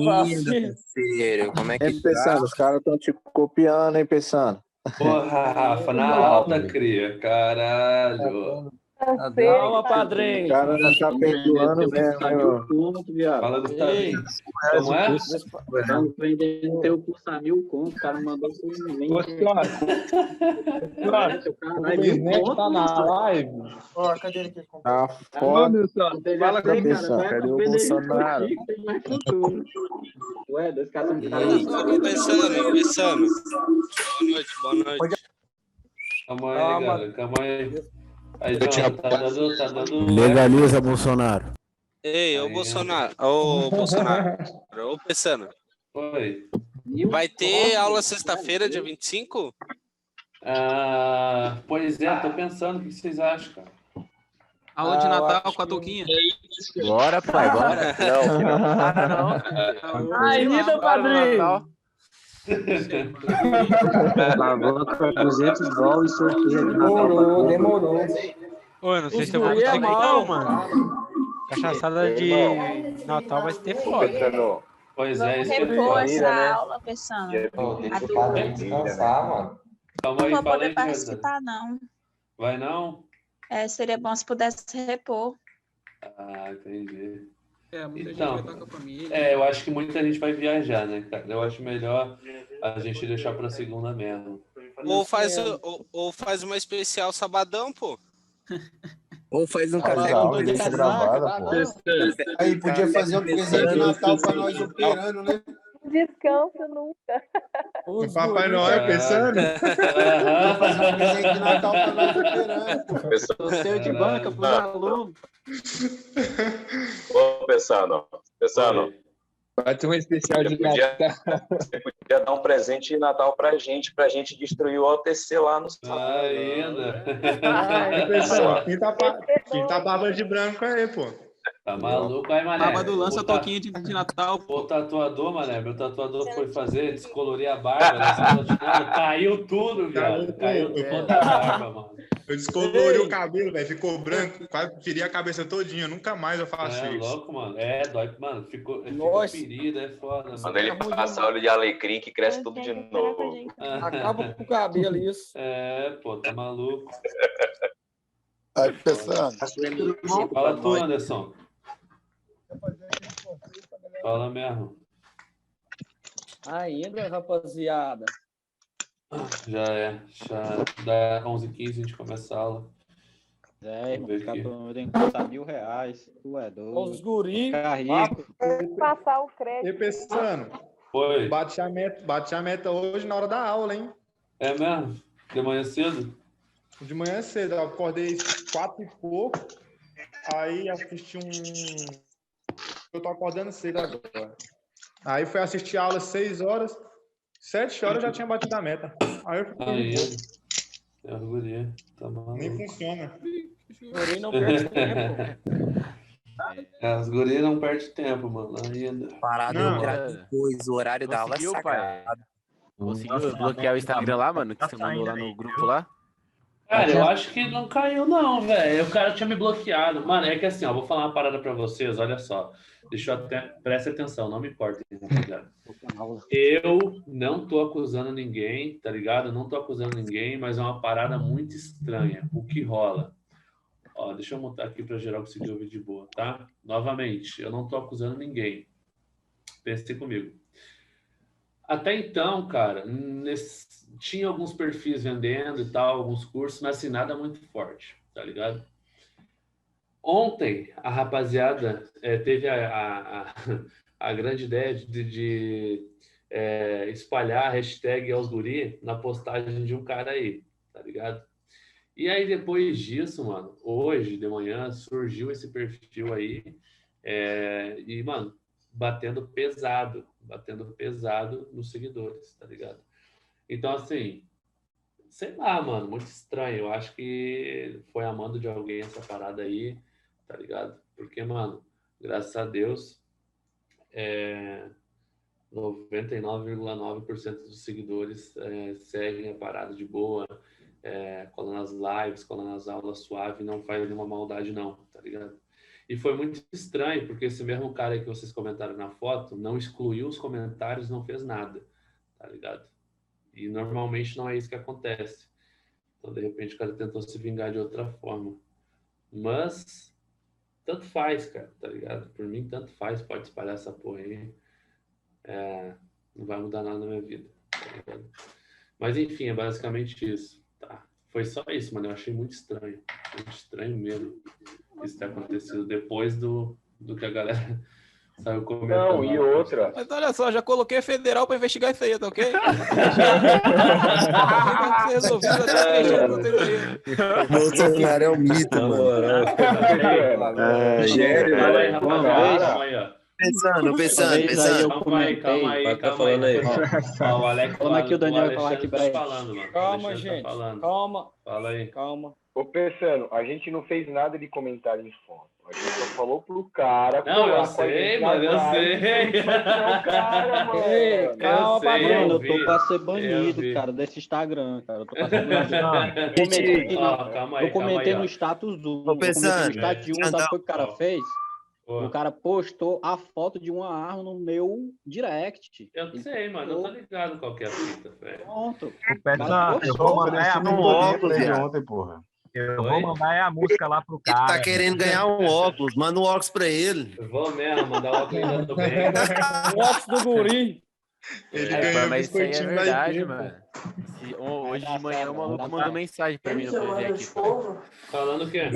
parceiro. parceiro. Como é que Hein, Pessano, tá? os caras estão te copiando, hein, Pessano? Porra, Rafa, na alta, cria. Caralho. Calma, padrinho. O cara não tá perdoando mesmo, hein, mano? Conto, viado. Fala do Ei, Como é? Tava vendendo teu curso a 1.000 conto, o cara mandou por link. Ô, senhora. Senhora, o Luizete tá na live. Ó, cadê ele aqui? Tá Ô, foda. meu senhor, fala Tá com pensando, cadê o Bolsonaro? Tem mais futuro. Ué, dois caras são Ei, caras. pensando. Boa noite. Calma aí, Calma. galera. Calma aí. Aí, João, tá dando... Legaliza, Bolsonaro. Ei, ô Bolsonaro. Ô Pessano. Oi. Vai ter aula sexta-feira, dia 25? Pois é, tô pensando. O que vocês acham, cara? Aula de Natal com a Toquinha. Bora, pai, bora. ainda, padrinho. Pagou $200 e sorteio de Natal. Demorou. Ô, eu não sei Os se eu vou guri é conseguir mal. não, mano. Cachaçada de Natal vai ser foda. Pois é, Vamos isso que eu repor tô essa aula, pensando. Deixa o padrinho descansar, mano. Calma Não aí, vou fala poder aí, Jota. participar, não. Vai não? Seria bom se pudesse repor. Entendi. Muita Então, gente vai estar com a família. eu acho que muita gente vai viajar, né, cara? Eu acho melhor a gente deixar pra segunda mesmo. Ou faz uma especial sabadão, pô. Ou faz um café Legal, com dois deixa casaca. gravada, pô. Aí, podia fazer um presente de Natal pra nós operando, né? Descanso nunca. O Papai Noel pensando. Podia fazer um presente de Natal pra nós operando. Sorteio de banca pros alunos. Ô, Pessano. Vai ter um especial de Natal. Você podia dar um presente de Natal pra gente destruir o OTC lá no sábado. Ainda. Pessoal, pinta a barba de branco aí, pô. Tá maluco aí, mané? Sábado lança a Toquinha de Natal. O tatuador, mané, meu tatuador foi fazer, descolorir a barba, né? Caiu tudo, viado. Caiu toda a barba, mano. Eu descolori o cabelo, velho, ficou branco, quase tirei a cabeça todinha, nunca mais eu faço É isso. louco, mano. Dói, mano. Ficou ferido, é foda, mano. Quando ele passa óleo de alecrim, que cresce tudo de novo. Acaba com o cabelo, isso. Pô, tá maluco. Aí, Pessano. Fala tu, Anderson. Fala mesmo. Ainda, rapaziada. Já dá 11h15 a gente começa a aula. Irmão, os caras podem custar R$1.000. Tu é doido. Os guri. Ficar rico. Passar o E crédito. pensando, Foi. bate a meta hoje na hora da aula, hein? É mesmo? De manhã cedo? De manhã cedo, eu acordei 4 e pouco, aí assisti Eu tô acordando cedo agora. Aí fui assistir a aula às 6 horas, 7 horas já tinha batido a meta. Aí eu fiquei de boa. Orgulho. Tá maluco. Nem funciona. Guri não perde tempo. As gurias não perdem tempo, mano. Ainda. Parada Não, depois, o horário da aula é Conseguiu, pai? sagrado. Conseguiu desbloquear o Instagram lá, mano? Que você mandou lá no grupo lá? Cara, eu acho que não caiu, não, velho. O cara tinha me bloqueado. Mano, é que assim, ó, vou falar uma parada pra vocês, olha só. Deixa eu até. Presta atenção, não me importa, rapaziada. Eu não tô acusando ninguém, tá ligado? Não tô acusando ninguém, mas é uma parada muito estranha. O que rola? Ó, deixa eu montar aqui pra geral conseguir ouvir de boa, tá? Novamente, eu não tô acusando ninguém. Pensem comigo. Até então, cara, tinha alguns perfis vendendo e tal, alguns cursos, mas assim, nada muito forte, tá ligado? Ontem, a rapaziada teve a grande ideia de espalhar a hashtag aos guri na postagem de um cara aí, tá ligado? E aí, depois disso, mano, hoje de manhã surgiu esse perfil aí e, mano, batendo pesado nos seguidores, tá ligado? Então, assim, sei lá, mano, muito estranho. Eu acho que foi a mando de alguém essa parada aí, tá ligado? Porque, mano, graças a Deus, 99,9% dos seguidores seguem a parada de boa, cola nas lives, cola nas aulas suave, não faz nenhuma maldade não, tá ligado? E foi muito estranho, porque esse mesmo cara aí que vocês comentaram na foto não excluiu os comentários, não fez nada, tá ligado? E normalmente não é isso que acontece. Então, de repente, o cara tentou se vingar de outra forma. Mas, tanto faz, cara, tá ligado? Por mim, tanto faz, pode espalhar essa porra aí. Não vai mudar nada na minha vida, tá ligado? Mas, enfim, é basicamente isso, tá? Foi só isso, mano. Eu achei muito estranho mesmo isso ter acontecido depois do que a galera saiu comentando. Não, e outra. Mas olha só, já coloquei federal pra investigar isso aí, tá ok? Resolvido até Bolsonaro é um mito, mano. Fala aí, rapaziada. Calma aí, ó. Pensando. Calma aí. Tá falando aí. Ó, o Alex Como é que o Daniel vai falar aqui, tá peraí? falando, mano. Calma, Alexandre gente. Tá falando. Calma. Fala aí. Calma. Ô, Pensando, a gente não fez nada de comentário em foto. A gente só falou pro cara. Não, eu colar com a sei, gente mano, eu na sei. live, o cara, mano. Ei, calma, sei, padrão. Mano, eu vi. tô pra ser Eu banido, vi. cara, desse Instagram, cara. Eu tô pra ser banido. Ó, calma aí, Eu comentei ó. no status 1. Tô Eu comentei pensando. no status 1, sabe o que o cara fez? Pô, O cara postou a foto de uma arma no meu direct. eu sei, mano, eu tô ligado qual que é a fita, velho. Pronto. Pensando, eu vou mandar um óculos de ontem, porra. Eu vou mandar a música lá pro Ele cara. tá querendo ganhar um óculos, manda um óculos pra ele. Eu vou mesmo, mandar o óculos ainda do bem. O óculos do guri. Ele É, ganhou mas isso aí é biscoitinho da verdade, empresa. mano. Hoje de manhã o maluco mandou mensagem pra mim no PV aqui. Falando o quê?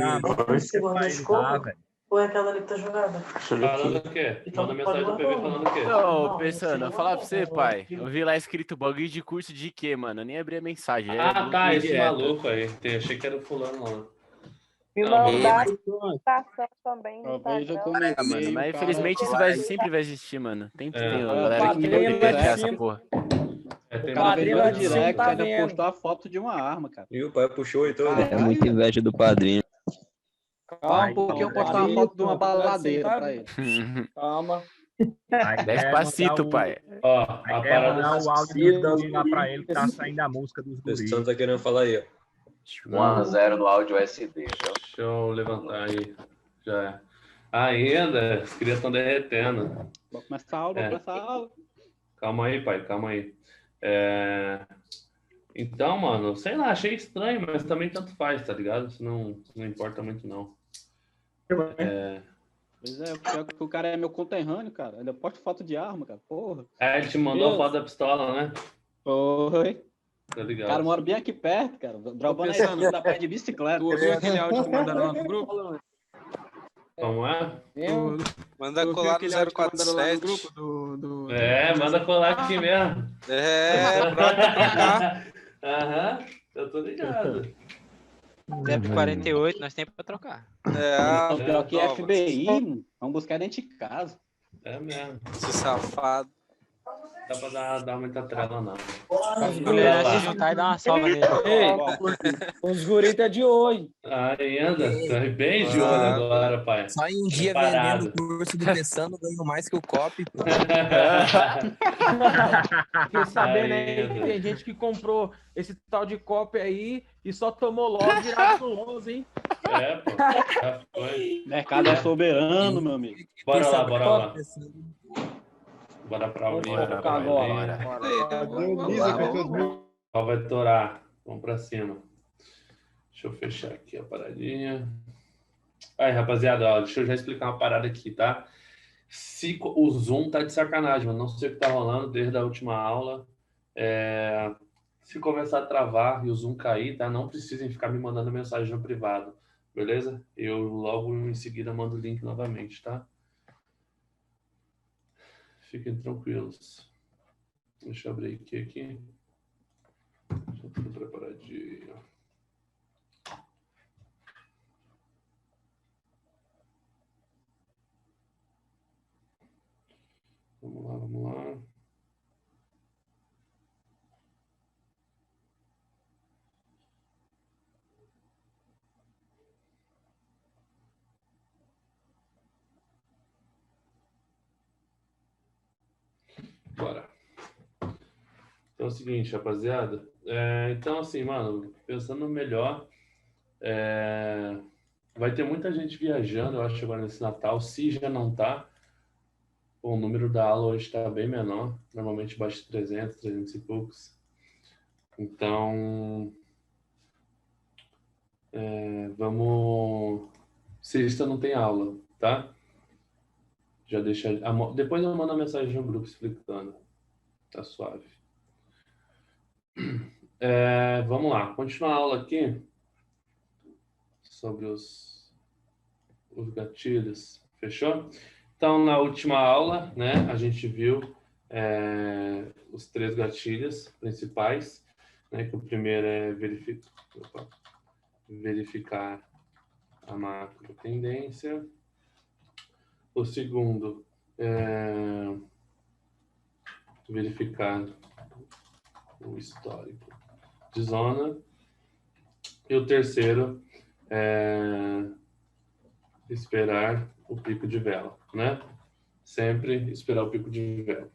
Ou é aquela ali que tá jogada? Falando o quê? Manda mensagem do PV falando o quê? Não, pensando, eu vou falar pra você, pai. Eu vi lá escrito bagulho de curso de quê, mano? Eu nem abri a mensagem. Ah, tá, esse maluco aí. Achei que era o fulano lá. Me Não, mandar ele- citação também no Instagram. Ah, mano, mas infelizmente isso sempre vai existir, mano. Sempre tem É. galera que Padrinho quer lá de essa cima. porra. O cara veio lá no de direct cima tá ainda vendo. postou a foto de uma arma, cara. E o pai puxou e todo. É muita inveja do padrinho. Só um pouquinho eu postar uma foto de uma baladeira Tá pra ele. Calma. Despacito, pai. Ó, a parada o áudio do guri lá pra ele que tá saindo a música dos O guris. Santos tá querendo falar aí, ó. 1x0 no áudio SD. Deixa eu levantar aí. Já é. Ainda, os crias estão derretendo. Vou começar a aula, É. vou começar a aula. Calma aí, pai, calma aí. Então, mano, sei lá, achei estranho, mas também tanto faz, tá ligado? Isso não importa muito, não. Pois é, pior que o cara é meu conterrâneo, cara. Ainda posta foto de arma, cara. Porra. Ele te mandou a foto da pistola, né? Foi. Tá O ligado? cara mora bem aqui perto, cara. Dropando aí da pé de bicicleta. Tu ouviu aquele áudio que mandaram lá no grupo? Como é? Manda Tu colar ouviu no aquele áudio que mandaram lá no 047. grupo do... Manda colar aqui mesmo. Pronto pra trocar. Aham, eu tô ligado. 048, nós temos pra trocar. Então, pior que toma. FBI, mano, vamos buscar dentro de casa. É mesmo. Esse safado. Dá pra dar muita trela, não. Mulher se juntar e dar uma salva nele. Ei, os guris tá de olho. Ainda? Tá bem de olho agora, pai. Só em um dia Preparado. vendendo o curso do Pensando ganho mais que o COP. Pô. Fiquei sabendo aí Ainda. que tem gente que comprou esse tal de copy aí e só tomou logo virado pro 11, hein? Pô. Já foi. Mercado é soberano, meu amigo. Bora lá. Bora pra aulinha. Agora. Qual vai torar? Vamos pra cima. Deixa eu fechar aqui a paradinha. Aí, rapaziada, ó, deixa eu já explicar uma parada aqui, tá? O Zoom tá de sacanagem, mano. Não sei o que tá rolando desde a última aula. Se começar a travar e o Zoom cair, tá? Não precisem ficar me mandando mensagem no privado, beleza? Eu logo em seguida mando o link novamente, tá? Fiquem tranquilos. Deixa eu abrir aqui. Já tudo preparadinho. Vamos lá. Bora. Então é o seguinte, rapaziada. Então, assim, mano, pensando melhor, Vai ter muita gente viajando, eu acho, agora nesse Natal. Se já não tá, o número da aula hoje está bem menor. Normalmente baixa de 300, 300 e poucos. Então, vamos... Sexta não tem aula, tá? Já deixa... Depois eu mando uma mensagem no grupo explicando. Tá suave. Vamos lá, continuar a aula aqui sobre os gatilhos, fechou? Então, na última aula, né, a gente viu os 3 gatilhos principais, né, que o primeiro é verificar a macro tendência, o segundo é verificar o histórico de zona, e o terceiro é esperar o pico de vela, né? Sempre esperar o pico de vela.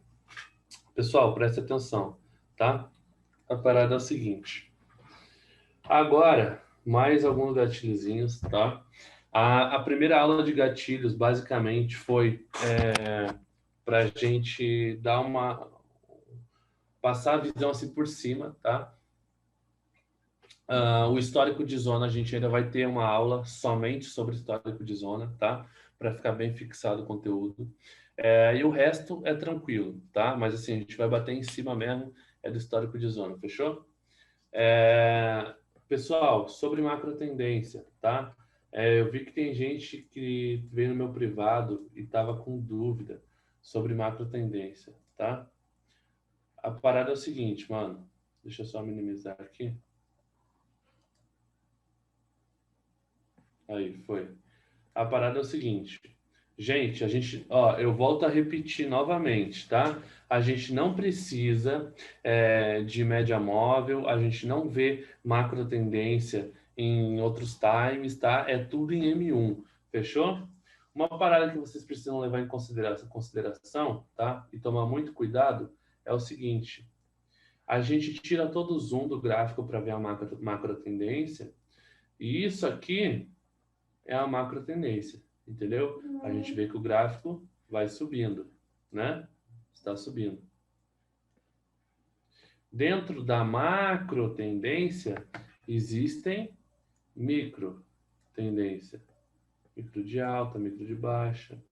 Pessoal, preste atenção, tá? A parada é a seguinte. Agora, mais alguns gatilhozinhos, tá? A primeira aula de gatilhos, basicamente, foi para a gente dar passar a visão assim por cima, tá? O histórico de zona, a gente ainda vai ter uma aula somente sobre histórico de zona, tá? Para ficar bem fixado o conteúdo. E o resto é tranquilo, tá? Mas assim, a gente vai bater em cima mesmo do histórico de zona, fechou? Pessoal, sobre macro tendência, tá? Eu vi que tem gente que veio no meu privado e estava com dúvida sobre macro tendência, tá? A parada é o seguinte, mano. Deixa eu só minimizar aqui. Aí, foi. A parada é o seguinte. Gente, eu volto a repetir novamente, tá? A gente não precisa de média móvel, a gente não vê macro tendência em outros times, tá? É tudo em M1, fechou? Uma parada que vocês precisam levar em consideração, tá? E tomar muito cuidado é o seguinte. A gente tira todo o zoom do gráfico para ver a macro tendência, e isso aqui é a macro tendência, entendeu? A gente vê que o gráfico vai subindo, né? Está subindo. Dentro da macro tendência, existem micro tendência. Micro de alta, micro de baixa,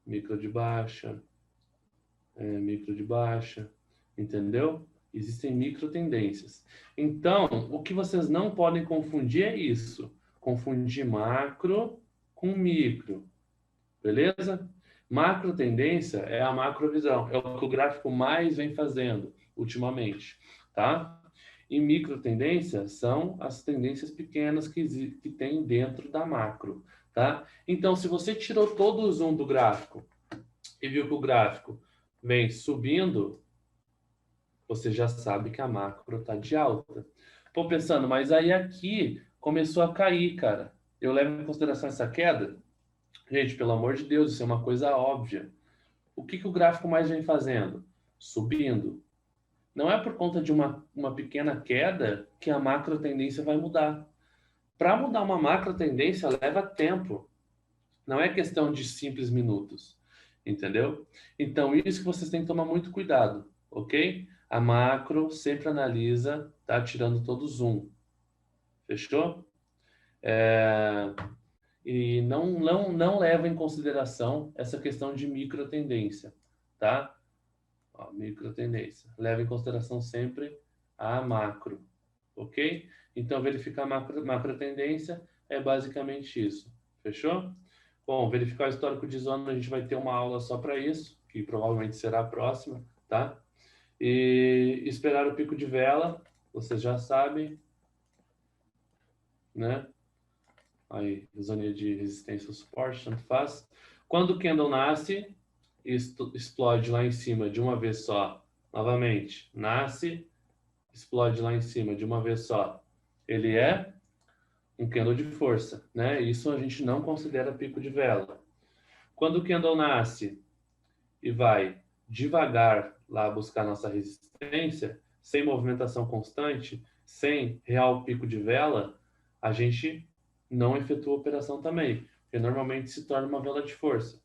micro de baixa, micro de baixa, entendeu? Existem micro tendências. Então, o que vocês não podem confundir é isso. Confundir macro com micro, beleza? Macro tendência é a macrovisão, é o que o gráfico mais vem fazendo ultimamente, tá? E micro tendência são as tendências pequenas que tem dentro da macro, tá? Então, se você tirou todo o zoom do gráfico e viu que o gráfico vem subindo, você já sabe que a macro está de alta. Tô pensando, mas aí aqui começou a cair, cara. Eu levo em consideração essa queda? Gente, pelo amor de Deus, isso é uma coisa óbvia. O que o gráfico mais vem fazendo? Subindo. Não é por conta de uma pequena queda que a macro tendência vai mudar. Para mudar uma macro tendência leva tempo. Não é questão de simples minutos. Entendeu? Então, isso que vocês têm que tomar muito cuidado, ok? A macro sempre analisa, tá? Tirando todo o zoom. Fechou? E não leva em consideração essa questão de micro tendência, tá? Ó, micro tendência. Leva em consideração sempre a macro, ok? Então, verificar a macro tendência é basicamente isso. Fechou? Bom, verificar o histórico de zona, a gente vai ter uma aula só para isso, que provavelmente será a próxima, tá? E esperar o pico de vela, vocês já sabem, né? Aí, zona de resistência ou suporte, tanto faz. Quando o candle nasce, explode lá em cima de uma vez só. Novamente, nasce, explode lá em cima de uma vez só. Ele é um candle de força, né? Isso a gente não considera pico de vela. Quando o candle nasce e vai devagar lá buscar nossa resistência, sem movimentação constante, sem real pico de vela, a gente não efetua a operação também, porque normalmente se torna uma vela de força,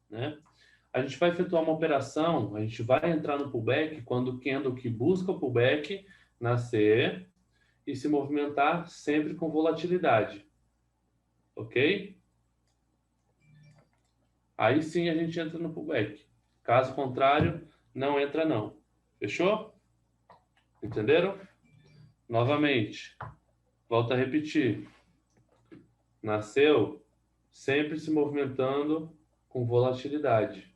né? A gente vai efetuar uma operação, a gente vai entrar no pullback quando o candle que busca o pullback nascer e se movimentar sempre com volatilidade, ok? Aí sim a gente entra no pullback. Caso contrário, não entra não. Fechou? Entenderam? Novamente, volto a repetir. Nasceu sempre se movimentando com volatilidade.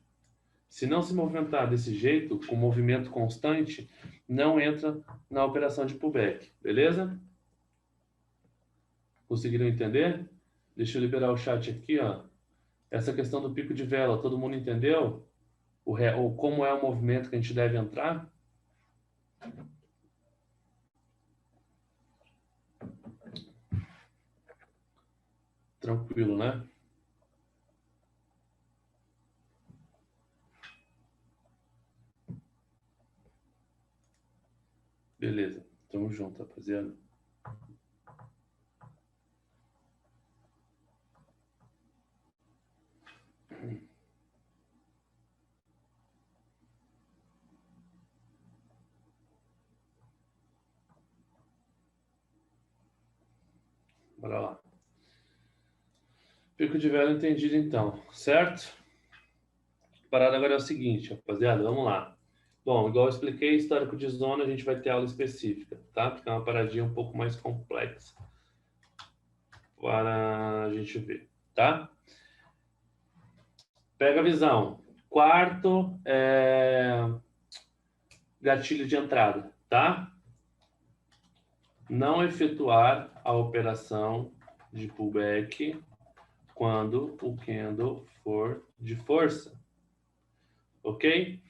Se não se movimentar desse jeito, com movimento constante, não entra na operação de pullback. Beleza? Conseguiram entender? Deixa eu liberar o chat aqui, ó. Essa questão do pico de vela, todo mundo entendeu? Como é o movimento que a gente deve entrar? Tranquilo, né? Beleza. Tamo junto, rapaziada. Bora lá. Pico de vela entendido então, certo? A parada agora é o seguinte, rapaziada, vamos lá. Bom, igual eu expliquei, histórico de zona, a gente vai ter aula específica, tá? Porque é uma paradinha um pouco mais complexa para a gente ver, tá? Pega a visão. Quarto gatilho de entrada, tá? Não efetuar a operação de pullback quando o candle for de força. Ok?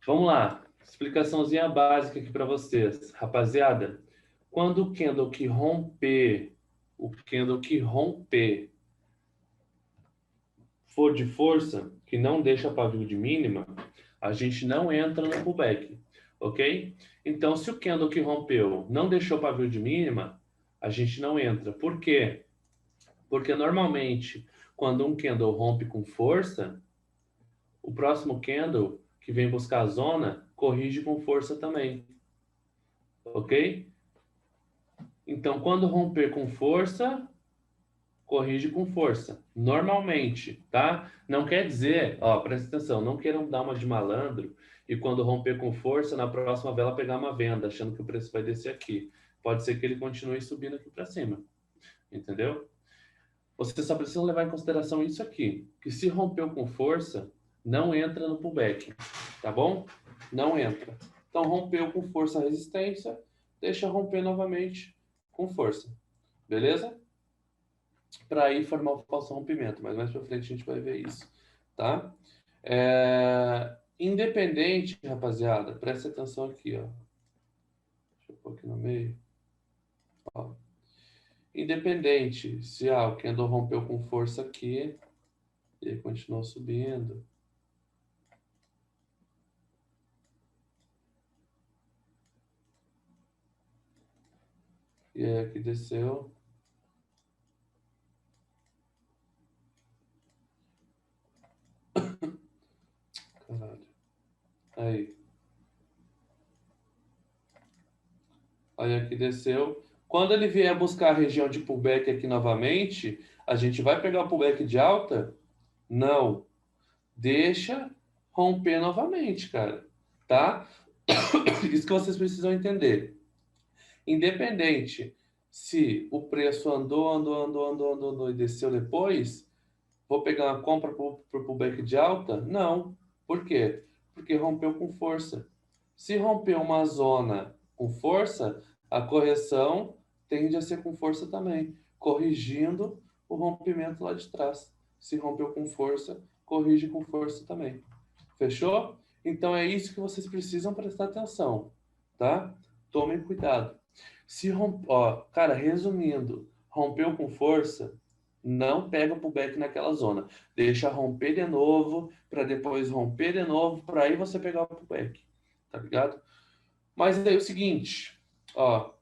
Vamos lá. Explicaçãozinha básica aqui para vocês. Rapaziada, quando o candle que romper for de força, que não deixa pavio de mínima, a gente não entra no pullback. Ok? Então, se o candle que rompeu não deixou pavio de mínima, a gente não entra. Por quê? Porque normalmente, quando um candle rompe com força, o próximo candle que vem buscar a zona corrige com força também. Ok? Então, quando romper com força, corrige com força. Normalmente, tá? Não quer dizer, ó, presta atenção, não queiram dar uma de malandro e quando romper com força, na próxima vela pegar uma venda, achando que o preço vai descer aqui. Pode ser que ele continue subindo aqui para cima. Entendeu? Você só precisa levar em consideração isso aqui, que se rompeu com força, não entra no pullback, tá bom? Não entra. Então, rompeu com força a resistência, deixa romper novamente com força. Beleza? Para aí formar o falso rompimento, mas mais para frente a gente vai ver isso, tá? Independente, rapaziada, presta atenção aqui, ó. Deixa eu pôr aqui no meio. Ó. Independente se o candle rompeu com força aqui e ele continuou subindo. E aí aqui desceu. Caralho. Aí. Aí aqui desceu. Quando ele vier buscar a região de pullback aqui novamente, a gente vai pegar o pullback de alta? Não. Deixa romper novamente, cara. Tá? Isso que vocês precisam entender. Independente se o preço andou e desceu depois, vou pegar uma compra para o pullback de alta? Não. Por quê? Porque rompeu com força. Se romper uma zona com força, a correção tende a ser com força também, corrigindo o rompimento lá de trás. Se rompeu com força, corrige com força também. Fechou? Então é isso que vocês precisam prestar atenção, tá? Tomem cuidado. Se cara, resumindo, rompeu com força, não pega o pullback naquela zona. Deixa romper de novo, para depois romper de novo, para aí você pegar o pullback. Tá ligado? Mas aí é o seguinte, ó,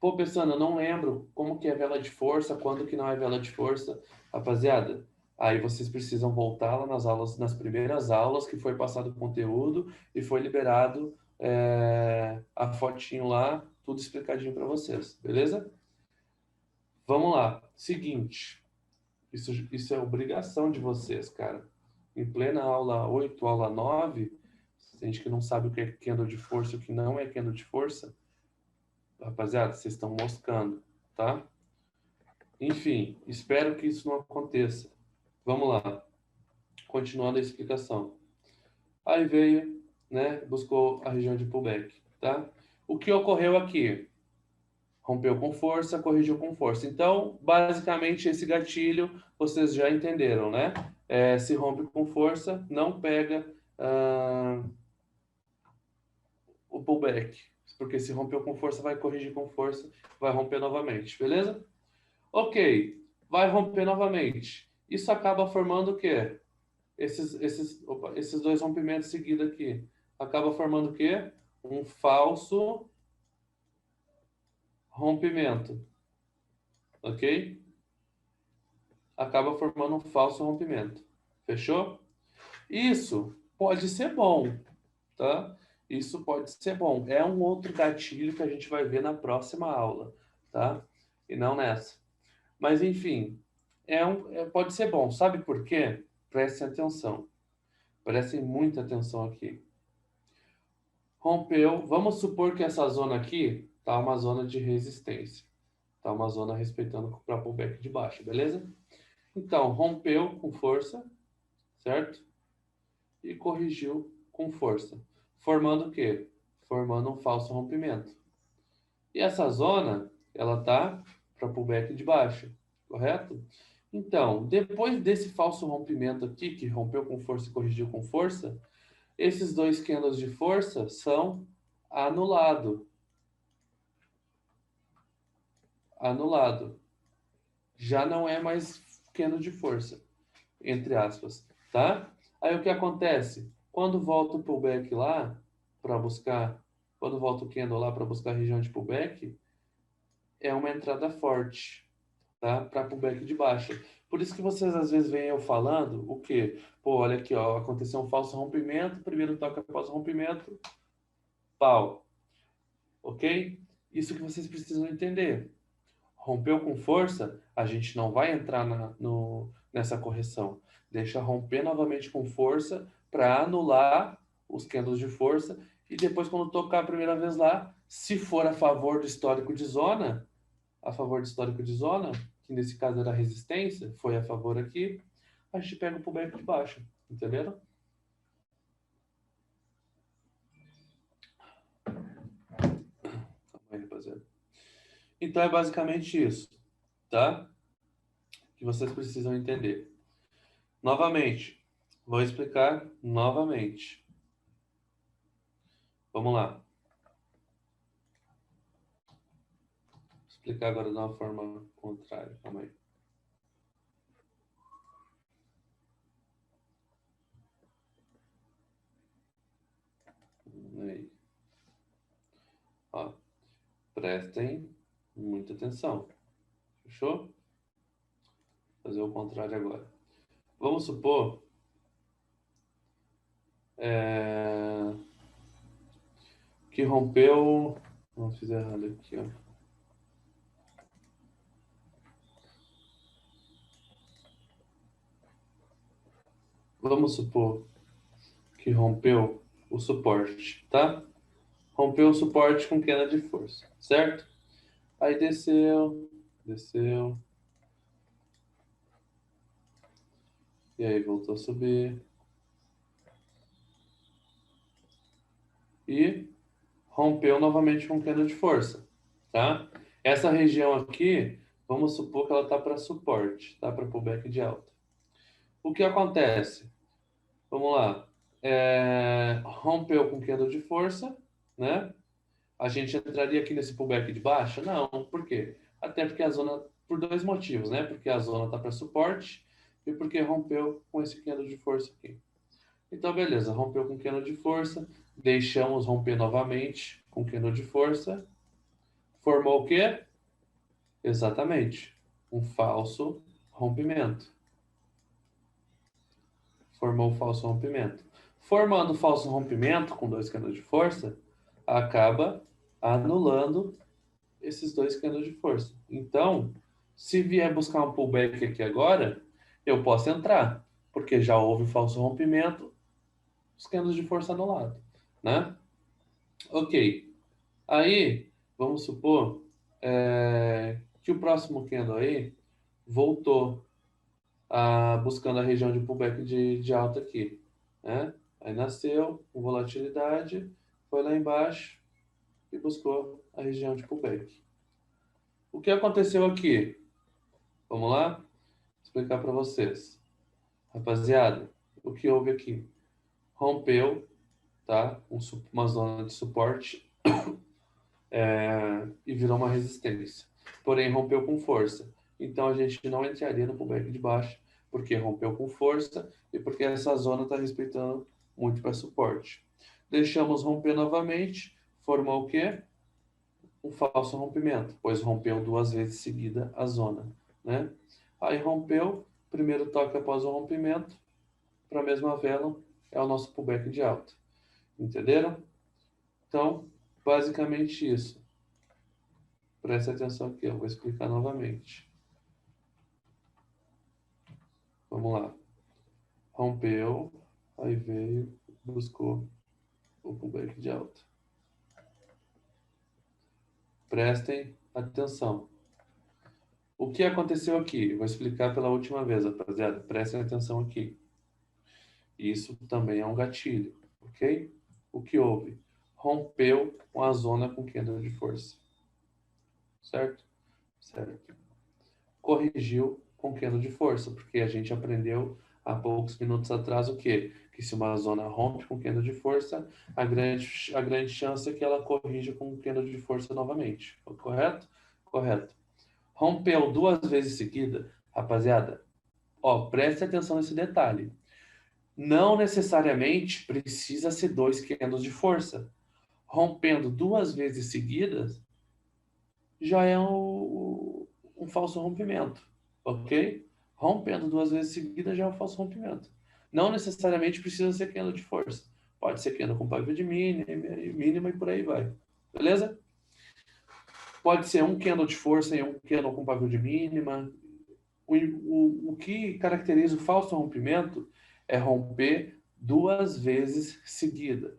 Pô, pensando, eu não lembro como que é vela de força, quando que não é vela de força. Rapaziada, aí vocês precisam voltar lá nas aulas, nas primeiras aulas que foi passado o conteúdo e foi liberado a fotinho lá, tudo explicadinho para vocês, beleza? Vamos lá. Seguinte, isso é obrigação de vocês, cara. Em plena aula 8, aula 9, tem gente que não sabe o que é candle de força e o que não é candle de força. Rapaziada, vocês estão moscando, tá? Enfim, espero que isso não aconteça. Vamos lá. Continuando a explicação. Aí veio, né, buscou a região de pullback, tá? O que ocorreu aqui? Rompeu com força, corrigiu com força. Então, basicamente, esse gatilho, vocês já entenderam, né? Se rompe com força, não pega o pullback. Porque se rompeu com força, vai corrigir com força, vai romper novamente, beleza? Ok, vai romper novamente. Isso acaba formando o quê? Esses dois rompimentos seguidos aqui. Acaba formando o quê? Um falso rompimento. Ok? Acaba formando um falso rompimento. Fechou? Isso pode ser bom, tá? Isso pode ser bom. É um outro gatilho que a gente vai ver na próxima aula, tá? E não nessa. Mas, enfim, pode ser bom. Sabe por quê? Prestem atenção. Prestem muita atenção aqui. Rompeu. Vamos supor que essa zona aqui tá uma zona de resistência. Tá uma zona respeitando para pullback de baixo, beleza? Então, rompeu com força, certo? E corrigiu com força. Formando o quê? Formando um falso rompimento. E essa zona, ela tá para pullback de baixo, correto? Então, depois desse falso rompimento aqui, que rompeu com força e corrigiu com força, esses dois candles de força são anulados. Anulado. Já não é mais candle de força, entre aspas, tá? Aí o que acontece? Quando volta o pullback lá, para buscar, quando volta o candle lá para buscar a região de pullback, é uma entrada forte, tá? Para pullback de baixa. Por isso que vocês às vezes veem eu falando o quê? Pô, olha aqui, ó, aconteceu um falso rompimento, primeiro toque após o rompimento, pau. Ok? Isso que vocês precisam entender. Rompeu com força, a gente não vai entrar nessa correção. Deixa romper novamente com força para anular os candles de força e depois quando tocar a primeira vez lá, se for a favor do histórico de zona, que nesse caso era resistência, foi a favor aqui, a gente pega o pullback de baixo, entenderam? Calma aí, rapaziada. Então é basicamente isso, tá? Que vocês precisam entender. Novamente, vou explicar novamente. Vamos lá. Vou explicar agora de uma forma contrária. Calma aí. Aí. Ó, prestem muita atenção. Fechou? Vou fazer o contrário agora. Vamos supor que rompeu... Não, fiz errado aqui, ó. Vamos supor que rompeu o suporte, tá? Rompeu o suporte com queda de força, certo? Aí desceu, desceu. E aí voltou a subir. E rompeu novamente com queda de força, tá? Essa região aqui, vamos supor que ela tá para suporte, tá? Para pullback de alta. O que acontece? Vamos lá. Rompeu com queda de força, né? A gente entraria aqui nesse pullback de baixa? Não, por quê? Até porque a zona, por dois motivos, né? Porque a zona está para suporte e porque rompeu com esse candle de força aqui. Então, beleza, rompeu com candle de força, deixamos romper novamente com candle de força, Formou o quê? Exatamente. Um falso rompimento. Formou um falso rompimento. Formando falso rompimento com 2 cânodos de força, acaba anulando esses 2 cânodos de força. Então, se vier buscar um pullback aqui agora, eu posso entrar, porque já houve falso rompimento, os cânodos de força anulados, né? Ok. Aí, vamos supor que o próximo candle aí voltou buscando a região de pullback de alta aqui, né? Aí nasceu com volatilidade, foi lá embaixo e buscou a região de pullback. O que aconteceu aqui? Vamos lá? Vou explicar para vocês. Rapaziada, o que houve aqui? Rompeu, tá? Uma zona de suporte e virou uma resistência. Porém, rompeu com força. Então, a gente não entraria no pullback de baixo, porque rompeu com força e porque essa zona está respeitando muito para suporte. Deixamos romper novamente, formou o quê? Um falso rompimento, pois rompeu 2 vezes seguida a zona, né? Aí rompeu, primeiro toque após o rompimento, para a mesma vela, é o nosso pullback de alta. Entenderam? Então, basicamente isso. Preste atenção aqui, eu vou explicar novamente. Vamos lá. Rompeu, aí veio, buscou o pullback de alta. Prestem atenção. O que aconteceu aqui? Vou explicar pela última vez, rapaziada. Prestem atenção aqui. Isso também é um gatilho, ok? O que houve? Rompeu com a zona com candle de força. Certo? Certo. Corrigiu com candle de força, porque a gente aprendeu há poucos minutos atrás o quê? Que se uma zona rompe com candle de força, a grande chance é que ela corrija com candle de força novamente. Correto? Correto. Rompeu 2 vezes seguida, rapaziada, preste atenção nesse detalhe. Não necessariamente precisa ser 2 candles de força. Rompendo 2 vezes seguidas, já é um falso rompimento, ok? Rompendo 2 vezes seguidas já é um falso rompimento. Não necessariamente precisa ser candle de força. Pode ser candle com pavio de mínima e por aí vai. Beleza? Pode ser um candle de força e um candle com pavio de mínima. O que caracteriza o falso rompimento é romper 2 vezes seguida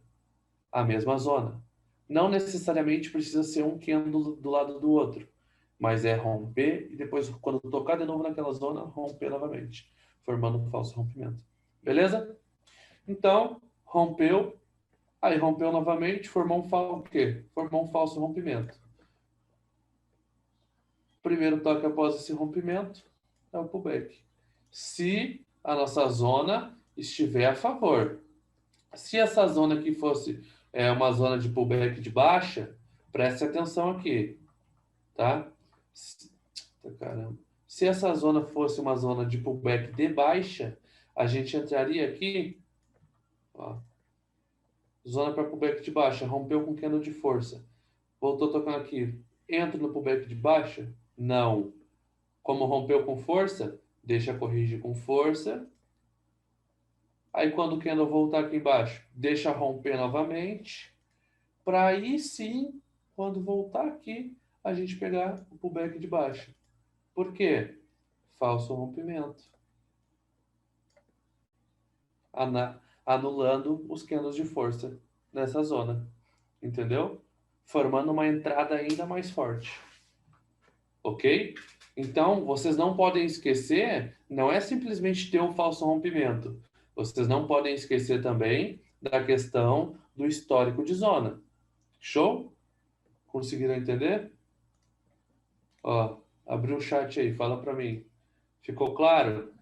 a mesma zona. Não necessariamente precisa ser um candle do lado do outro, mas é romper e depois, quando tocar de novo naquela zona, romper novamente, formando um falso rompimento. Beleza? Então, rompeu, aí rompeu novamente, formou o quê? Formou um falso rompimento. Primeiro toque após esse rompimento é o pullback. Se a nossa zona estiver a favor. Se essa zona aqui fosse uma zona de pullback de baixa, preste atenção aqui, tá? Caramba. Se essa zona fosse uma zona de pullback de baixa, a gente entraria aqui, ó, zona para pullback de baixa, rompeu com candle de força, voltou tocando aqui, entra no pullback de baixa? Não. Como rompeu com força, deixa corrigir com força. Aí quando o candle voltar aqui embaixo, deixa romper novamente, para aí sim, quando voltar aqui, a gente pegar o pullback de baixo. Por quê? Falso rompimento. Anulando os candles de força nessa zona. Entendeu? Formando uma entrada ainda mais forte. Ok? Então, vocês não podem esquecer, não é simplesmente ter um falso rompimento. Vocês não podem esquecer também da questão do histórico de zona. Show? Conseguiram entender? Ó, abriu o chat aí, fala para mim. Ficou claro?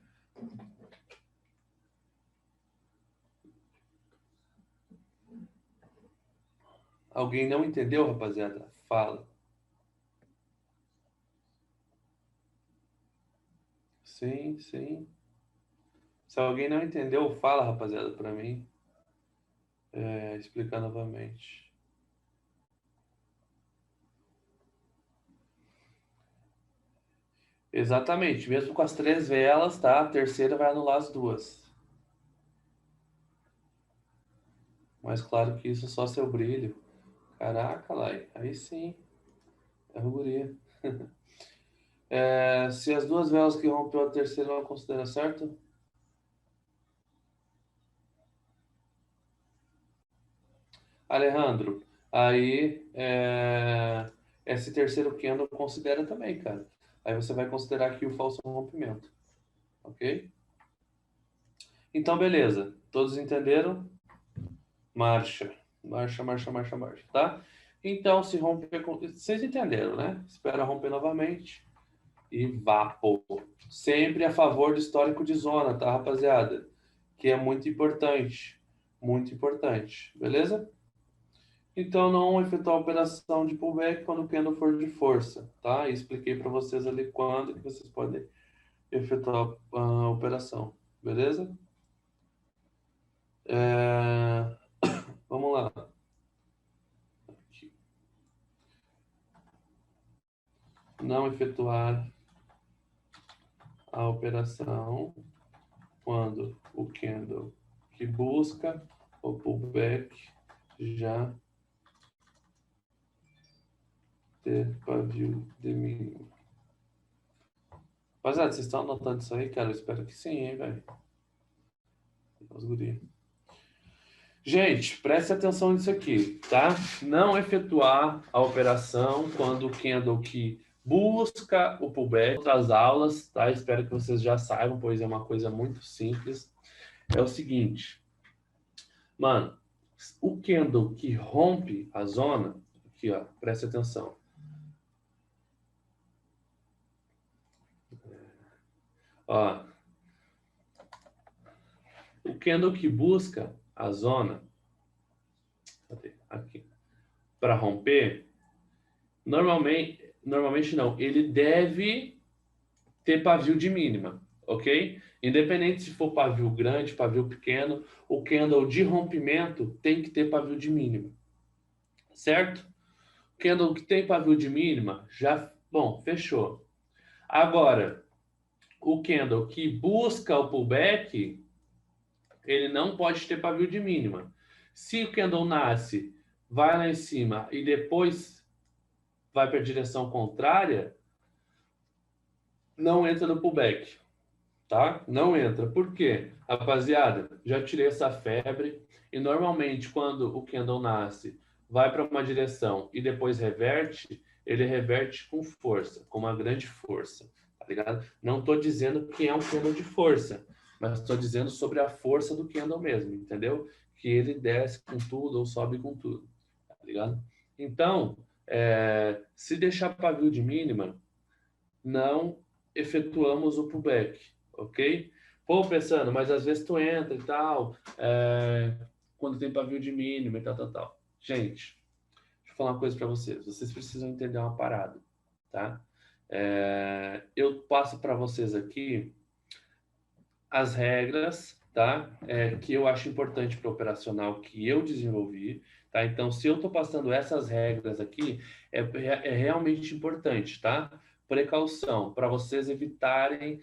Alguém não entendeu, rapaziada? Fala. Sim, sim. Se alguém não entendeu, fala, rapaziada, para mim. Explicar novamente. Exatamente, mesmo com as 3 velas, tá? A terceira vai anular as 2. Mas claro que isso é só seu brilho. Caraca, Lai, aí sim. É ruguria. Se as 2 velas que rompeu a terceira ela considera certo? Alejandro, aí esse terceiro candle considera também, cara. Aí você vai considerar aqui o falso rompimento. Ok? Então, beleza. Todos entenderam? Marcha. Marcha, marcha, marcha, marcha, tá? Então, se romper... Vocês entenderam, né? Espera romper novamente. E vapo. Sempre a favor do histórico de zona, tá, rapaziada? Que é muito importante. Muito importante. Beleza? Então, não efetuar a operação de pullback quando o candle for de força, tá? E expliquei para vocês ali quando que vocês podem efetuar a operação. Beleza? Vamos lá. Aqui. Não efetuar a operação quando o candle que busca o pullback já ter pavio de mínimo. Rapaziada, vocês estão anotando isso aí, cara? Eu espero que sim, hein, velho? Os guri. Gente, preste atenção nisso aqui, tá? Não efetuar a operação quando o candle que busca o pullback. Outras aulas, tá? Espero que vocês já saibam, pois é uma coisa muito simples. É o seguinte, mano, o candle que rompe a zona, aqui, ó, preste atenção. Ó, o candle que busca a zona, aqui, para romper, normalmente não, ele deve ter pavio de mínima, ok? Independente se for pavio grande, pavio pequeno, o candle de rompimento tem que ter pavio de mínima, certo? O candle que tem pavio de mínima, já, bom, fechou. Agora, o candle que busca o pullback, ele não pode ter pavio de mínima. Se o candle nasce, vai lá em cima e depois vai para a direção contrária, não entra no pullback, tá? Não entra. Por quê? Rapaziada, já tirei essa febre e normalmente quando o candle nasce, vai para uma direção e depois reverte, ele reverte com força, com uma grande força, tá ligado? Não estou dizendo que é um candle de força, mas estou dizendo sobre a força do candle mesmo, entendeu? Que ele desce com tudo ou sobe com tudo, tá ligado? Então, se deixar pavio de mínima, não efetuamos o pullback, ok? Pô, pensando, mas às vezes tu entra e tal, quando tem pavio de mínima e tal. Gente, deixa eu falar uma coisa para vocês. Vocês precisam entender uma parada, tá? Eu passo para vocês aqui as regras, tá? Que eu acho importante para o operacional que eu desenvolvi, tá? Então, se eu estou passando essas regras aqui, é realmente importante, tá? Precaução, para vocês evitarem,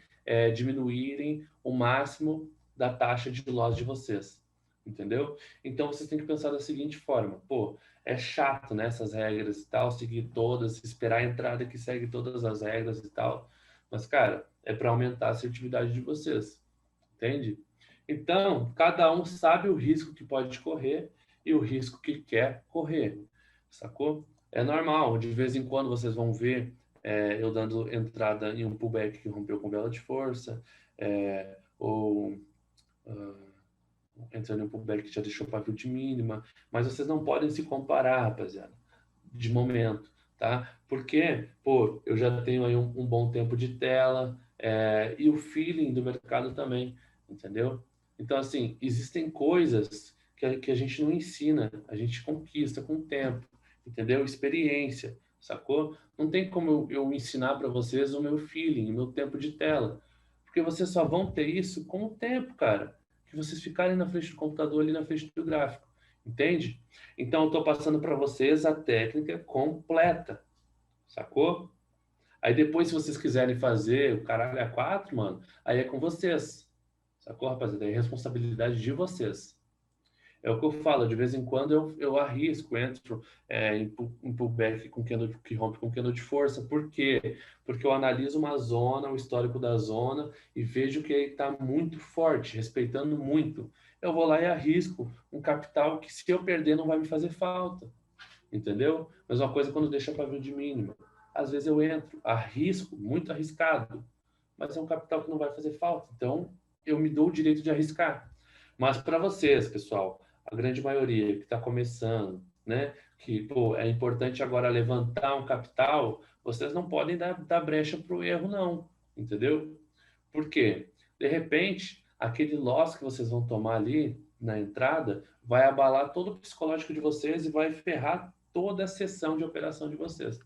diminuírem o máximo da taxa de loss de vocês, entendeu? Então, vocês têm que pensar da seguinte forma, pô, é chato, né, essas regras e tal, seguir todas, esperar a entrada que segue todas as regras e tal, mas, cara, é para aumentar a assertividade de vocês, entende? Então, cada um sabe o risco que pode correr e o risco que quer correr, sacou? É normal, de vez em quando vocês vão ver eu dando entrada em um pullback que rompeu com vela de força, ou entrando em um pullback que já deixou pavio de mínima, mas vocês não podem se comparar, rapaziada, de momento, tá? Porque, pô, eu já tenho aí um bom tempo de tela, e o feeling do mercado também, entendeu? Então, assim, existem coisas que a gente não ensina, a gente conquista com o tempo, entendeu? Experiência, sacou? Não tem como eu ensinar para vocês o meu feeling, o meu tempo de tela, porque vocês só vão ter isso com o tempo, cara, que vocês ficarem na frente do computador, ali na frente do gráfico, entende? Então, eu estou passando para vocês a técnica completa, sacou? Aí depois, se vocês quiserem fazer o caralho a 4, mano, aí é com vocês. Sacou, rapaziada? É responsabilidade de vocês. É o que eu falo, de vez em quando eu arrisco, entro em pullback com candle que rompe com candle de força. Por quê? Porque eu analiso uma zona, o histórico da zona, e vejo que ele está muito forte, respeitando muito. Eu vou lá e arrisco um capital que, se eu perder, não vai me fazer falta. Entendeu? Mesma coisa quando deixa pavio de mínima. Às vezes eu entro, arrisco, muito arriscado, mas é um capital que não vai fazer falta. Então, eu me dou o direito de arriscar. Mas para vocês, pessoal, a grande maioria que está começando, né, que pô, é importante agora levantar um capital, vocês não podem dar brecha para o erro, não. Entendeu? Por quê? De repente, aquele loss que vocês vão tomar ali na entrada vai abalar todo o psicológico de vocês e vai ferrar toda a sessão de operação de vocês.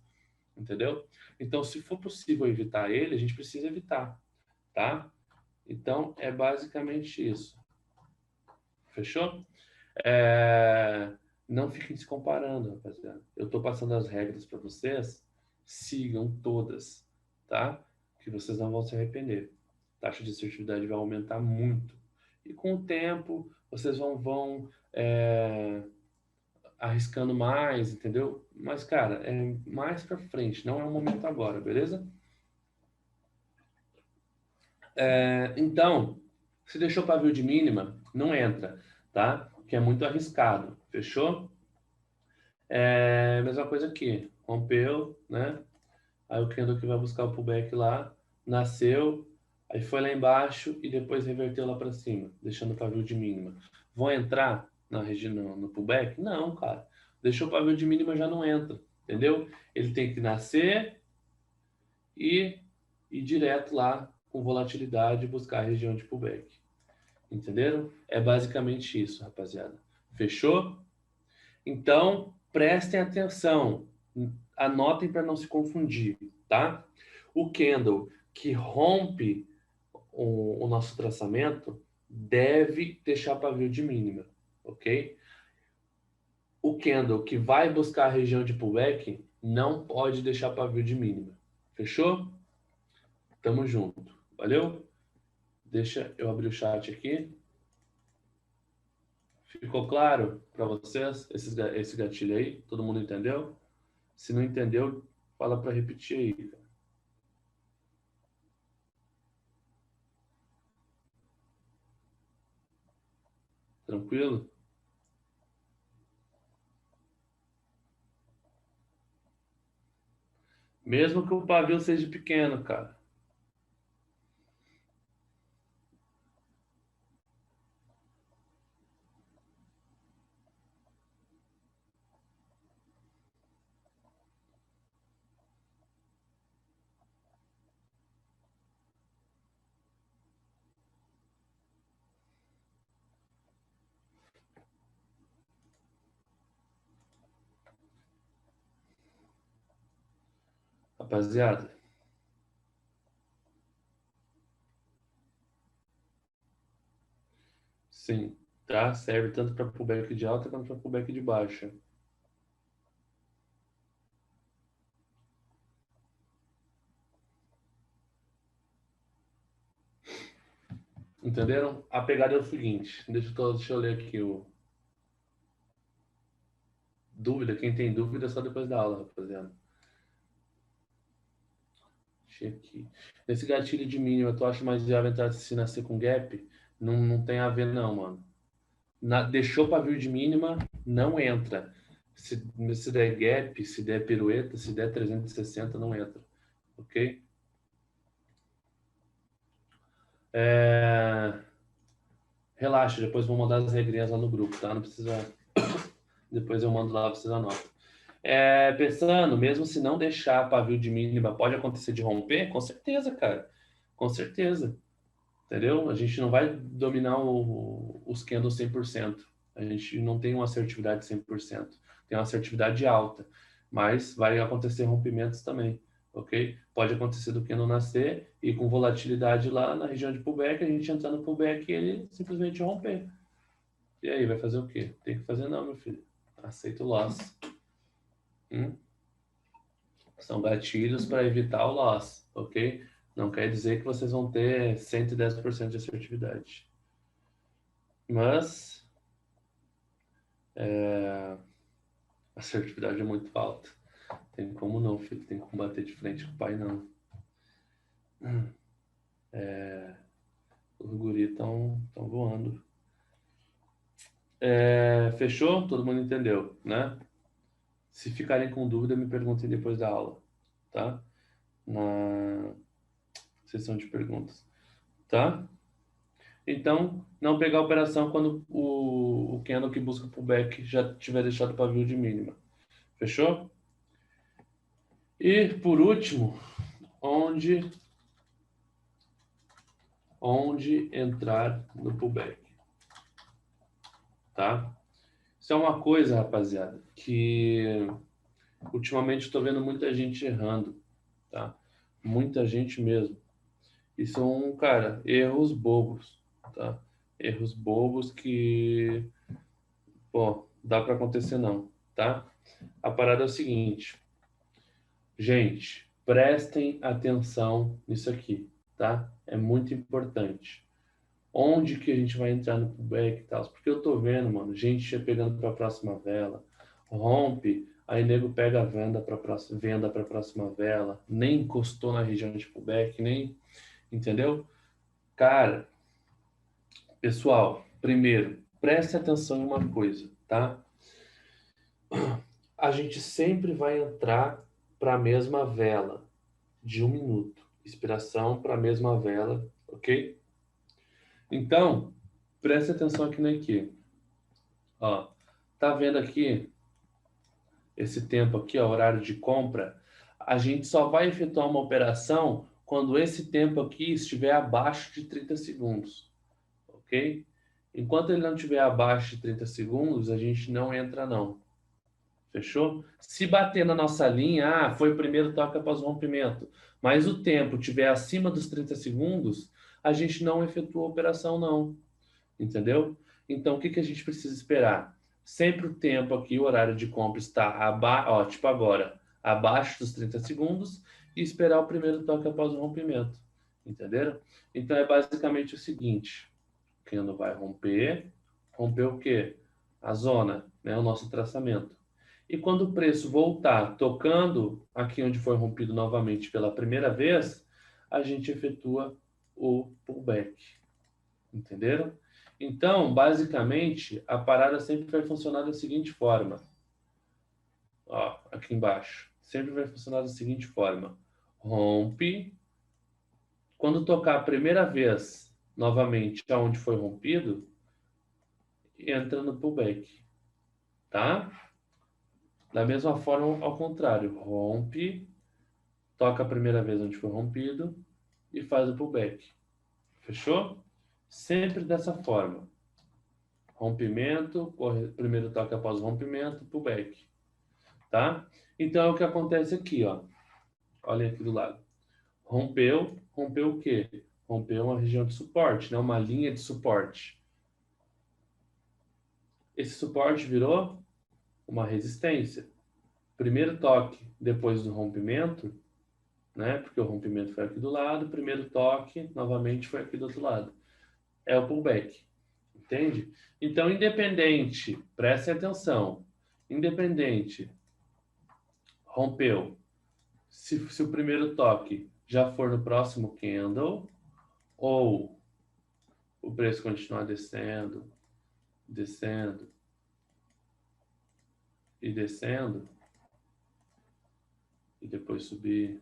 Entendeu? Então, se for possível evitar ele, a gente precisa evitar, tá? Então, é basicamente isso. Fechou? Não fiquem se comparando, rapaziada. Eu tô passando as regras para vocês, sigam todas, tá? Que vocês não vão se arrepender. A taxa de assertividade vai aumentar muito. E com o tempo, vocês vão arriscando mais, entendeu? Mas, cara, é mais pra frente, não é o momento agora, beleza? Então, se deixou pavio de mínima, não entra, tá? Que é muito arriscado, fechou? Mesma coisa aqui, rompeu, né? Aí o candle que vai buscar o pullback lá, nasceu, aí foi lá embaixo e depois reverteu lá para cima, deixando o pavio de mínima. Vão entrar na região no pullback? Não, cara. Deixou o pavio de mínima, já não entra, entendeu? Ele tem que nascer e ir direto lá com volatilidade e buscar a região de pullback. Entenderam? É basicamente isso, rapaziada. Fechou? Então, prestem atenção. Anotem para não se confundir, tá? O candle que rompe o nosso traçamento deve deixar pavio de mínima, ok? O candle que vai buscar a região de pullback não pode deixar pavio de mínima. Fechou? Tamo junto. Valeu? Deixa eu abrir o chat aqui. Ficou claro para vocês esse gatilho aí? Todo mundo entendeu? Se não entendeu, fala para repetir aí, cara. Tranquilo? Mesmo que o pavio seja pequeno, cara. Rapaziada. Sim, tá? Serve tanto para pullback de alta quanto para pullback de baixa. Entenderam? A pegada é o seguinte. Deixa eu ler aqui o... Dúvida? Quem tem dúvida, só depois da aula, rapaziada. Deixa aqui. Esse gatilho de mínima, tu acha mais viável entrar se nascer com gap? Não tem a ver, não, mano. Deixou pavio de mínima, não entra. Se der gap, se der pirueta, se der 360, não entra. Ok? Relaxa, depois vou mandar as regrinhas lá no grupo, tá? Não precisa... Depois eu mando lá, vocês anotam. Pensando, mesmo se não deixar pavio de mínima, pode acontecer de romper? Com certeza, cara. Com certeza. Entendeu? A gente não vai dominar os candles 100%. A gente não tem uma assertividade 100%. Tem uma assertividade alta. Mas vai acontecer rompimentos também. Ok? Pode acontecer do candle nascer e com volatilidade lá na região de pullback, a gente entrar no pullback e ele simplesmente romper. E aí, vai fazer o quê? Tem que fazer não, meu filho. Aceita o loss. São gatilhos para evitar o loss, ok? Não quer dizer que vocês vão ter 110% de assertividade. Mas a assertividade é muito alta. Tem como não, filho. Tem como bater de frente com o pai, não. Os guris estão voando. Fechou? Todo mundo entendeu, né? Se ficarem com dúvida, me perguntem depois da aula, tá? Na sessão de perguntas, tá? Então, não pegar a operação quando o candle que busca pullback já tiver deixado o pavio de mínima. Fechou? E, por último, onde entrar no pullback, tá? Isso é uma coisa, rapaziada, que ultimamente estou vendo muita gente errando, tá? Muita gente mesmo. E são, cara, erros bobos, tá? Erros bobos que, pô, dá para acontecer não, tá? A parada é o seguinte, gente, prestem atenção nisso aqui, tá? É muito importante. Onde que a gente vai entrar no pullback e tal? Porque eu tô vendo, mano, gente pegando para a próxima vela, rompe, aí nego pega a venda para a próxima vela, nem encostou na região de pullback, nem, entendeu? Cara, pessoal, primeiro, preste atenção em uma coisa, tá? A gente sempre vai entrar para a mesma vela de 1 minuto, inspiração para a mesma vela, ok? Então, preste atenção aqui na equipe. Ó, tá vendo aqui esse tempo aqui, ó, horário de compra? A gente só vai efetuar uma operação quando esse tempo aqui estiver abaixo de 30 segundos, ok? Enquanto ele não estiver abaixo de 30 segundos, a gente não entra não. Fechou? Se bater na nossa linha, foi o primeiro toque após o rompimento, mas o tempo estiver acima dos 30 segundos, a gente não efetua a operação não. Entendeu? Então, o que a gente precisa esperar? Sempre o tempo aqui, o horário de compra está tipo agora, abaixo dos 30 segundos e esperar o primeiro toque após o rompimento. Entenderam? Então, é basicamente o seguinte. O candle vai romper o quê? A zona, né? O nosso traçamento. E quando o preço voltar tocando aqui onde foi rompido novamente pela primeira vez, a gente efetua o pullback. Entenderam? Então, basicamente, a parada sempre vai funcionar da seguinte forma. Ó, aqui embaixo. Sempre vai funcionar da seguinte forma. Rompe. Quando tocar a primeira vez, novamente, aonde foi rompido, entra no pullback. Tá? Da mesma forma, ao contrário. Rompe, toca a primeira vez onde foi rompido e faz o pullback. Fechou? Sempre dessa forma. Rompimento, primeiro toque após o rompimento, pullback. Tá? Então, é o que acontece aqui, ó. Olhem aqui do lado. Rompeu o quê? Rompeu uma região de suporte, né? Uma linha de suporte. Esse suporte virou uma resistência. Primeiro toque depois do rompimento, né? Porque o rompimento foi aqui do lado, primeiro toque, novamente, foi aqui do outro lado. É o pullback. Entende? Então, independente, prestem atenção, independente, rompeu. Se o primeiro toque já for no próximo candle, ou o preço continuar descendo, descendo e descendo, e depois subir,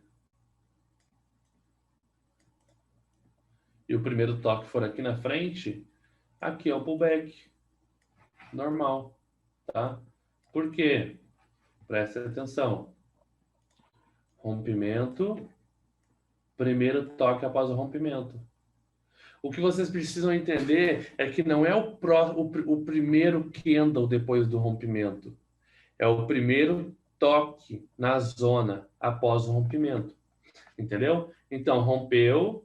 e o primeiro toque for aqui na frente, aqui é o pullback. Normal, tá? Por quê? Preste atenção. Rompimento, primeiro toque após o rompimento. O que vocês precisam entender é que não é o primeiro candle depois do rompimento. É o primeiro toque na zona após o rompimento. Entendeu? Então, rompeu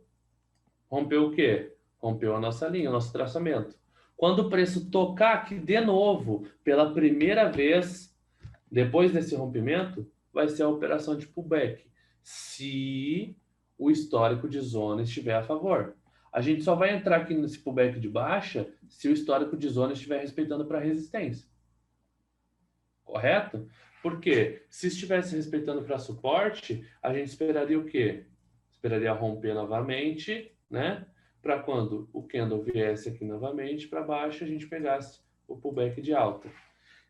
o quê? Rompeu a nossa linha, o nosso traçamento. Quando o preço tocar aqui de novo, pela primeira vez, depois desse rompimento, vai ser a operação de pullback, se o histórico de zona estiver a favor. A gente só vai entrar aqui nesse pullback de baixa se o histórico de zona estiver respeitando para resistência. Correto? Porque se estivesse respeitando para suporte, a gente esperaria o quê? Esperaria romper novamente, né? Para quando o candle viesse aqui novamente para baixo, a gente pegasse o pullback de alta.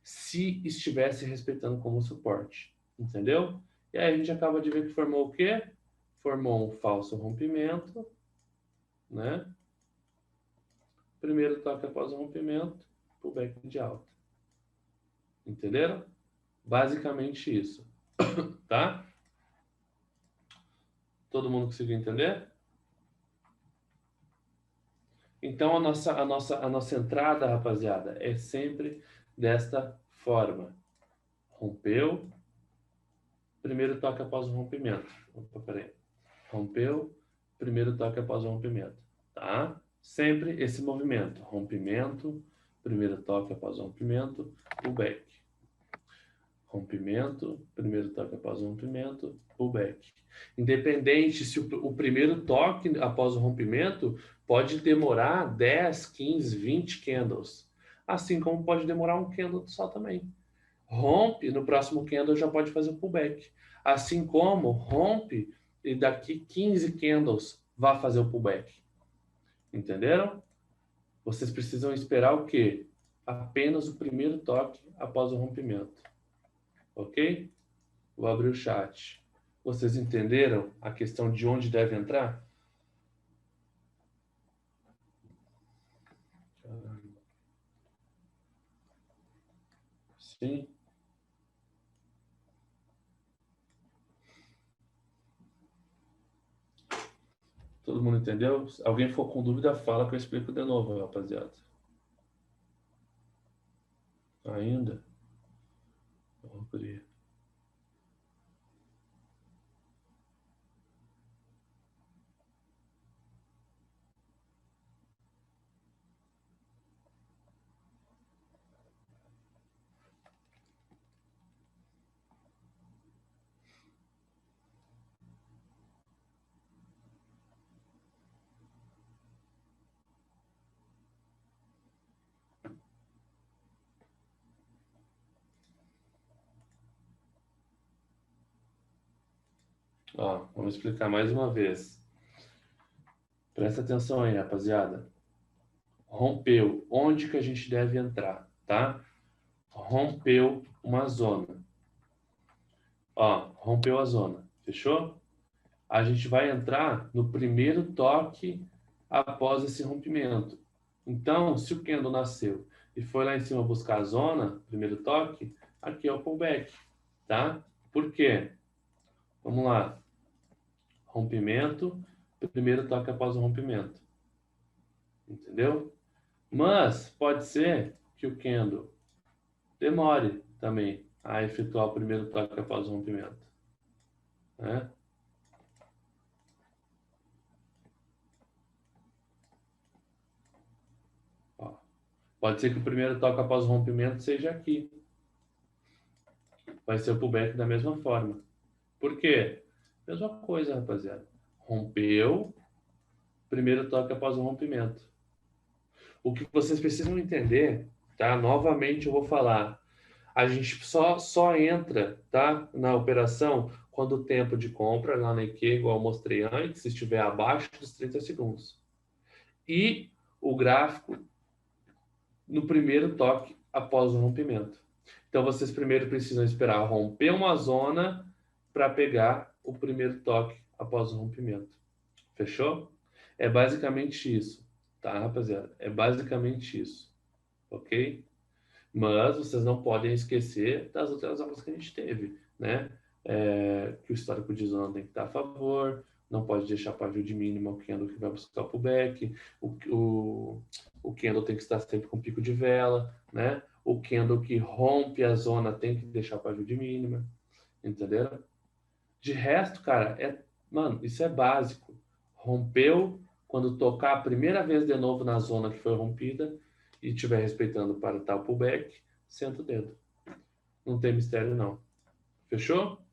Se estivesse respeitando como suporte. Entendeu? E aí a gente acaba de ver que formou o quê? Formou um falso rompimento, né? Primeiro toque após o rompimento, pullback de alta. Entenderam? Basicamente isso. Tá? Todo mundo conseguiu entender? Então, a nossa entrada, rapaziada, é sempre desta forma. Rompeu. Primeiro toque após o rompimento. Opa, peraí. Rompeu. Primeiro toque após o rompimento. Tá? Sempre esse movimento. Rompimento. Primeiro toque após o rompimento. Pullback. Rompimento. Primeiro toque após o rompimento. Pullback. Independente se o primeiro toque após o rompimento pode demorar 10, 15, 20 candles. Assim como pode demorar um candle só também. Rompe, no próximo candle já pode fazer o pullback. Assim como rompe e daqui 15 candles vai fazer o pullback. Entenderam? Vocês precisam esperar o quê? Apenas o primeiro toque após o rompimento. Ok? Vou abrir o chat. Vocês entenderam a questão de onde deve entrar? Sim. Todo mundo entendeu? Se alguém for com dúvida, fala que eu explico de novo, rapaziada. Ainda? Vou abrir. Ó, vamos explicar mais uma vez. Presta atenção aí, rapaziada. Rompeu. Onde que a gente deve entrar, tá? Rompeu uma zona. Ó, rompeu a zona. Fechou? A gente vai entrar no primeiro toque após esse rompimento. Então, se o candle nasceu e foi lá em cima buscar a zona, primeiro toque, aqui é o pullback, tá? Por quê? Vamos lá. Rompimento, primeiro toque após o rompimento. Entendeu? Mas pode ser que o candle demore também a efetuar o primeiro toque após o rompimento. Né? Ó, pode ser que o primeiro toque após o rompimento seja aqui. Vai ser o pullback da mesma forma. Por quê? Mesma coisa, rapaziada. Rompeu, primeiro toque após o rompimento. O que vocês precisam entender, tá? Novamente eu vou falar. A gente só entra, tá? Na operação quando o tempo de compra lá na EQ, igual eu mostrei antes, estiver abaixo dos 30 segundos. E o gráfico no primeiro toque após o rompimento. Então vocês primeiro precisam esperar romper uma zona para pegar o primeiro toque após o rompimento. Fechou? É basicamente isso, tá, rapaziada? É basicamente isso, ok? Mas vocês não podem esquecer das outras aulas que a gente teve, né? Que o histórico de zona tem que estar a favor, não pode deixar pavio de mínima o candle que vai buscar o pullback, o candle tem que estar sempre com pico de vela, né? O candle que rompe a zona tem que deixar pavio de mínima, entenderam? De resto, cara, mano, isso é básico. Rompeu, quando tocar a primeira vez de novo na zona que foi rompida e estiver respeitando para tal pullback, senta o dedo. Não tem mistério, não. Fechou?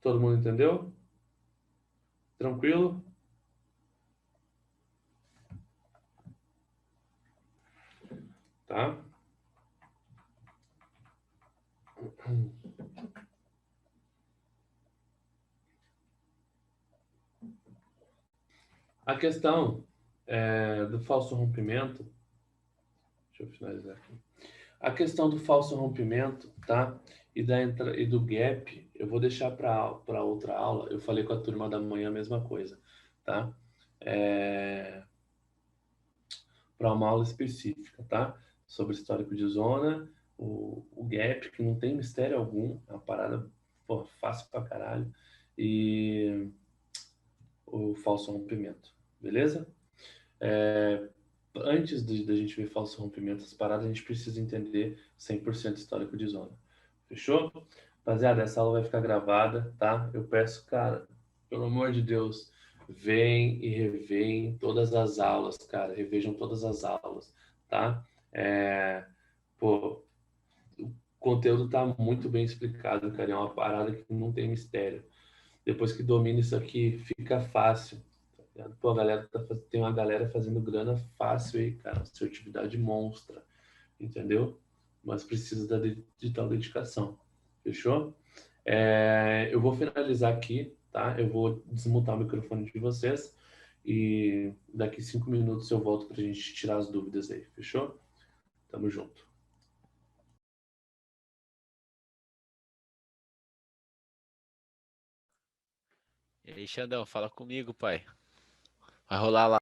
Todo mundo entendeu? Tranquilo? Tá? A questão do falso rompimento, deixa eu finalizar aqui. A questão do falso rompimento, tá? E do gap, eu vou deixar para outra aula. Eu falei com a turma da manhã a mesma coisa, tá? Para uma aula específica, tá? Sobre histórico de zona, o gap, que não tem mistério algum, é uma parada fácil pra caralho, e o falso rompimento, beleza? Antes da gente ver falso rompimento, as paradas, a gente precisa entender 100% histórico de zona. Fechou? Rapaziada, essa aula vai ficar gravada, tá? Eu peço, cara, pelo amor de Deus, vem e revêem todas as aulas, cara. Revejam todas as aulas, tá? O conteúdo tá muito bem explicado, cara. É uma parada que não tem mistério. Depois que domina isso aqui, fica fácil. Pô, tem uma galera fazendo grana fácil aí, cara. Assertividade monstra, entendeu? Mas precisa de tal dedicação. Fechou? Eu vou finalizar aqui, tá? Eu vou desmutar o microfone de vocês e daqui 5 minutos eu volto pra gente tirar as dúvidas aí. Fechou? Tamo junto. E aí, Xandão, fala comigo, pai. Vai rolar lá.